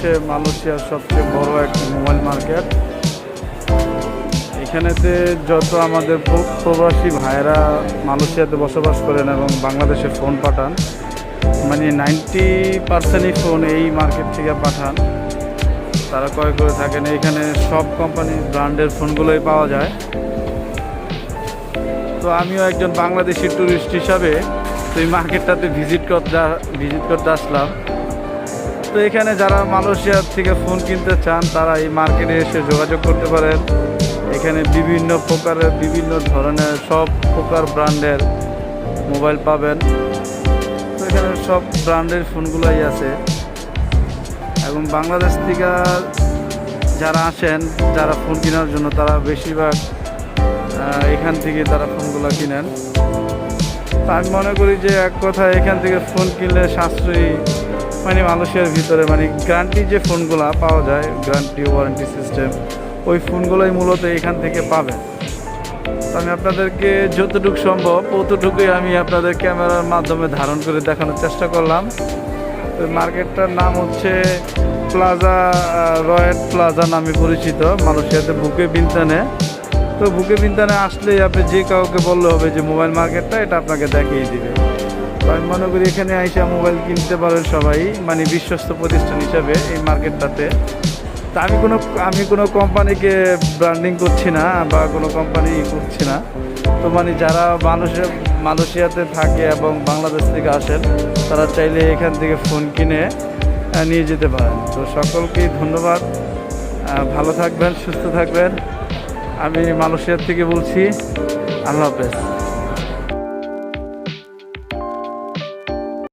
হচ্ছে মালয়েশিয়ার সবচেয়ে বড় একটি মোবাইল মার্কেট। এখানেতে যত আমাদের প্রবাসী ভাইয়েরা মালয়েশিয়াতে বসবাস করেন এবং বাংলাদেশে ফোন পাঠান, মানে 90%ই ফোন এই মার্কেট থেকে পাঠান, তারা ক্রয় করে থাকেন। এখানে সব কোম্পানির ব্র্যান্ডের ফোনগুলোই পাওয়া যায়। তো আমিও একজন বাংলাদেশি ট্যুরিস্ট হিসাবে তো এই মার্কেটটাতে ভিজিট করতে আসলাম। তো এখানে যারা মালয়েশিয়ার থেকে ফোন কিনতে চান তারা এই মার্কেটে এসে যোগাযোগ করতে পারেন। এখানে বিভিন্ন প্রকারের বিভিন্ন ধরনের সব প্রকার ব্র্যান্ডের মোবাইল পাবেন। তো এখানে সব ব্র্যান্ডের ফোনগুলোই আছে এবং বাংলাদেশ থেকে যারা আসেন, যারা ফোন কেনার জন্য, তারা বেশিরভাগ এখান থেকে তারা ফোনগুলো কিনেন। তা আমি মনে করি যে এক কথায় এখান থেকে ফোন কিনলে সাশ্রয়ী, মানে মালয়েশিয়ার ভিতরে মানে গ্যারান্টি যে ফোনগুলো পাওয়া যায়, গ্যারান্টি ওয়ারেন্টি সিস্টেম, ওই ফোনগুলোই মূলত এখান থেকে পাবেন। তো আমি আপনাদেরকে যতটুকু সম্ভব ততটুকুই আমি আপনাদের ক্যামেরার মাধ্যমে ধারণ করে দেখানোর চেষ্টা করলাম। তো মার্কেটটার নাম হচ্ছে প্লাজা, রয়েট প্লাজা নামে পরিচিত মালয়েশিয়াতে, বুকে বিনতানে। তো বুকে বিনতানে আসলেই আপনি যে কাউকে বললে হবে যে মোবাইল মার্কেটটা, এটা আপনাকে দেখিয়ে দিবে। তো আমি মনে করি এখানে আইসা মোবাইল কিনতে পারেন সবাই, মানে বিশ্বস্ত প্রতিষ্ঠান হিসাবে এই মার্কেটটাতে। তা আমি কোনো কোম্পানিকে ব্র্যান্ডিং করছি না বা কোনো কোম্পানি করছি না। তো মানে যারা মালয়েশিয়াতে থাকে এবং বাংলাদেশ থেকে আসেন, তারা চাইলে এখান থেকে ফোন কিনে নিয়ে যেতে পারেন। তো সকলকেই ধন্যবাদ, ভালো থাকবেন, সুস্থ থাকবেন। আমি মালয়েশিয়ার থেকে বলছি। আল্লাহ হাফেজ।